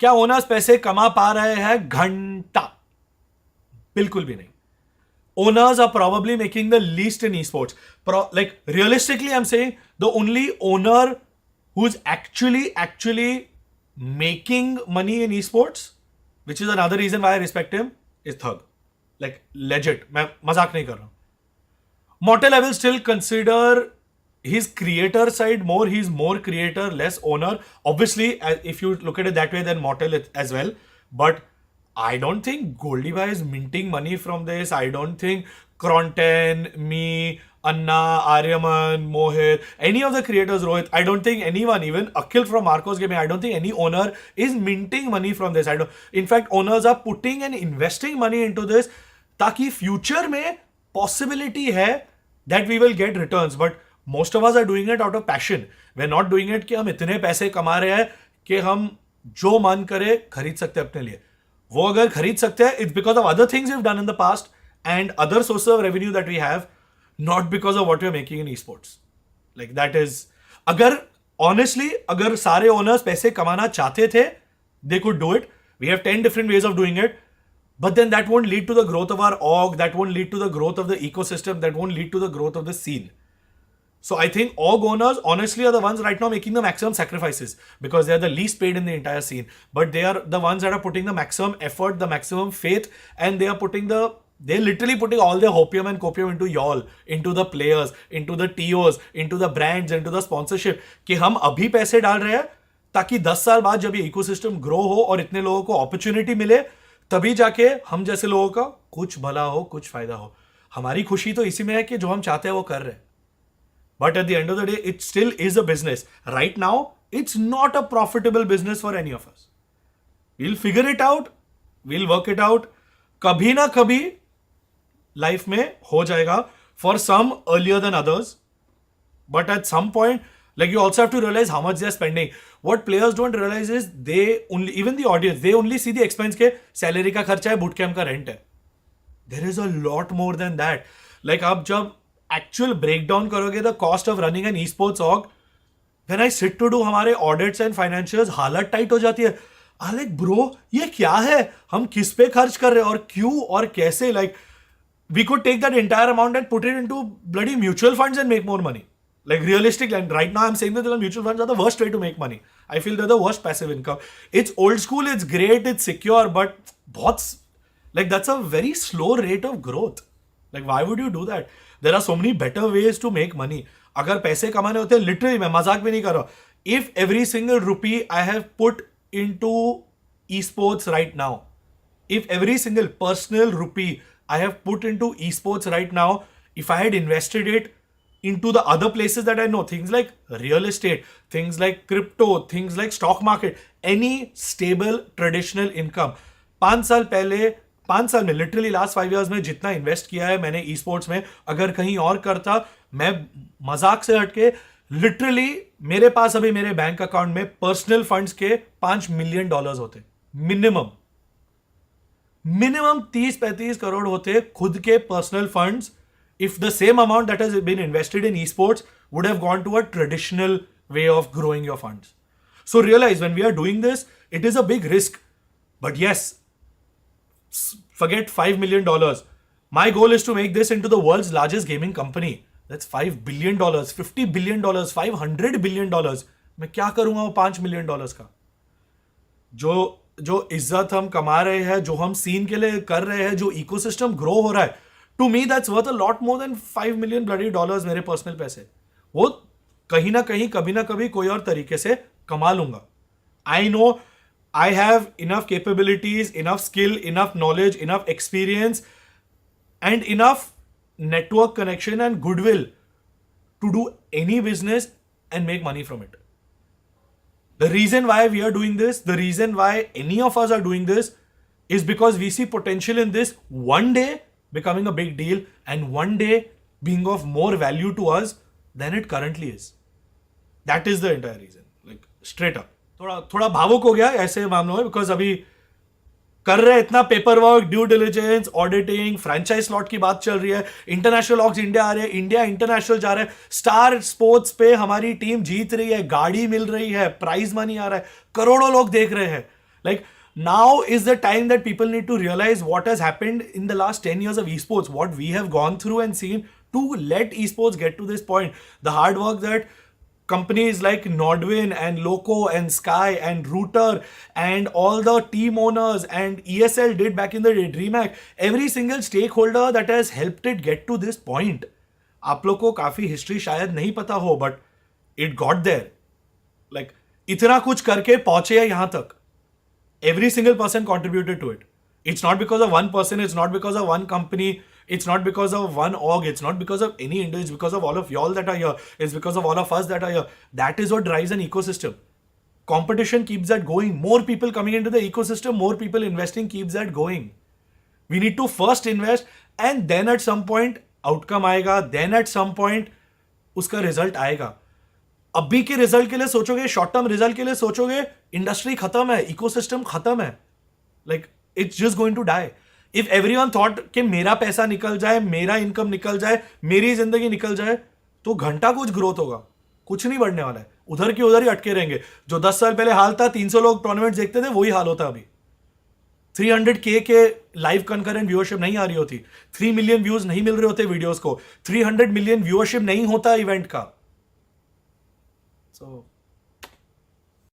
क्या ओनर्स पैसे कमा पा रहे हैं? घंटा बिल्कुल भी नहीं. Owners are probably making the least in esports. Like realistically, I'm saying the only owner who's actually making money in esports, which is another reason why I respect him, is Thug. Like legit. मैं मजाक नहीं कर रहा हूँ. Mortal, I will still consider his creator side more. He's more creator, less owner. Obviously, if you look at it that way, then Mortal as well. But I don't think Goldie is minting money from this. I don't think Cronten, me, Anna, Aryaman, Mohit, any of the creators, Rohit, I don't think anyone, even Akhil from Marcos Gaming, I don't think any owner is minting money from this. In fact, owners are putting and investing money into this ताकि future में possibility है that we will get returns. But most of us are doing it out of passion. We're not doing it कि हम इतने पैसे कमा रहे हैं कि हम जो मन करे खरीद सकते हैं अपने लिए. वो अगर खरीद सकते हैं, it's because of other things we've done in the past and other sources of revenue that we have, not because of what we're making in esports. Like that is, अगर honestly, अगर सारे owners पैसे कमाना चाहते थे, they could do it. We have 10 different ways of doing it. But then that won't lead to the growth of our org, that won't lead to the growth of the ecosystem, that won't lead to the growth of the scene. So I think org owners honestly are the ones right now making the maximum sacrifices because they are the least paid in the entire scene. But they are the ones that are putting the maximum effort, the maximum faith, and they're literally putting all their hopium and copium into y'all, into the players, into the TOs, into the brands, into the sponsorship. कि हम अभी पैसे डाल रहे हैं ताकि 10 साल बाद जब ये इकोसिस्टम ग्रो हो और इतने लोगों को अपॉर्चुनिटी मिले, तभी जाके हम जैसे लोगों का कुछ भला हो, कुछ फायदा हो. हमारी खुशी तो इसी में है कि जो हम चाहते हैं वो कर रहे हैं. But at the end of the day, it still is a business. Right now, it's not a profitable business for any of us. We'll figure it out. We'll work it out. कभी ना कभी life में हो जाएगा. For some earlier than others. But at some point, like you also have to realize how much they're spending. What players don't realize is even the audience, they only see the expense के salary का खर्चा है, bootcamp का rent है. There is a lot more than that. Like आप जब actual breakdown करोगे the cost of running an esports org, when I sit to do हमारे audits and financials, हालत टाइट हो जाती है. लाइक ब्रो ये क्या है, हम किस पे खर्च कर रहे हैं और क्यों और कैसे. Like we could take that entire amount and put it into bloody mutual funds and make more money. Like realistically, and right now I'm saying that the mutual funds are the worst way to make money. I feel they're the worst passive income. It's old school, it's great, it's secure, but that's a very slow rate of growth. Like why would you do that? There are so many better ways to make money. अगर पैसे कमाने होते हैं, literally मैं मजाक भी नहीं कर रहा. If every single rupee I have put into esports right now, if every single personal rupee I have put into esports right now, if I had invested it into the other places that I know, things like real estate, things like crypto, things like stock market, any stable traditional income, 5 साल में literally last 5 years में जितना invest किया है मैंने e sports में, अगर कहीं और करता, मैं मजाक से हटके लिटरली मेरे पास अभी मेरे बैंक अकाउंट में पर्सनल फंड्स के $5 million होते. मिनिमम 30-35 करोड़ होते खुद के personal funds. If the same amount that has been invested in esports would have gone to a traditional way of growing your funds. So realize when we are doing this, it is a big risk. But yes, forget $5 million. My goal is to make this into the world's largest gaming company. That's $5 billion, $50 billion, $500 billion. मैं क्या करूंगा वो $5 million का? जो इज्जत हम कमा रहे हैं, जो हम सीन के लिए कर रहे हैं, जो इकोसिस्टम ग्रो हो रहा है, to me that's worth a lot more than $5 million bloody dollars मेरे पर्सनल पैसे. वो कहीं ना कहीं कभी ना कभी कोई और तरीके से कमा लूंगा. I know I have enough capabilities, enough skill, enough knowledge, enough experience and enough network connection and goodwill to do any business and make money from it. The reason why we are doing this, the reason why any of us are doing this is because we see potential in this one day becoming a big deal and one day being of more value to us than it currently is. That is the entire reason. Like straight up. थोड़ा भावुक हो गया ऐसे मामलों में because अभी कर रहे इतना paper work, due diligence, auditing, franchise slot की बात चल रही है, इंटरनेशनल ऑक्स इंडिया आ रहे हैं, इंडिया इंटरनेशनल जा रहा है, स्टार स्पोर्ट्स पे हमारी टीम जीत रही है, गाड़ी मिल रही है, प्राइज मनी आ रहा है, करोड़ों लोग देख रहे हैं. Like, now is the time that people need to realize what has happened in the last 10 years of esports, what we have gone through and seen to let esports get to this point. The hard work that companies like Nordwin and Loco and Sky and Router and all the team owners and ESL did back in the day, DreamHack, every single stakeholder that has helped it get to this point. आप लोग को काफी history शायद नहीं पता हो, but it got there. Like इतना कुछ करके पहुंचे है यहां तक. Every single person contributed to it. It's not because of one person, it's not because of one company, it's not because of one org, it's not because of any individual, it's because of all of y'all that are here, it's because of all of us that are here. That is what drives an ecosystem. Competition keeps that going. More people coming into the ecosystem, more people investing keeps that going. We need to first invest and then at some point outcome आएगा, then at some point उसका result आएगा. अभी के result के लिए सोचोगे, short term result के लिए सोचोगे, इंडस्ट्री खत्म है, इकोसिस्टम खत्म है. Like it's just going to die. If everyone thought कि मेरा पैसा निकल जाए, मेरा इनकम निकल जाए, मेरी जिंदगी निकल जाए, तो घंटा कुछ ग्रोथ होगा, कुछ नहीं बढ़ने वाला है. उधर के उधर ही अटके रहेंगे. जो 10 साल पहले हाल था, 300 लोग टूर्नामेंट देखते थे, वही हाल होता अभी. 300K के लाइव कंकरेंट व्यूअरशिप नहीं आ रही होती, 3 मिलियन व्यूज नहीं मिल रहे होते वीडियोस को, 300 मिलियन व्यूअरशिप नहीं होता इवेंट का. So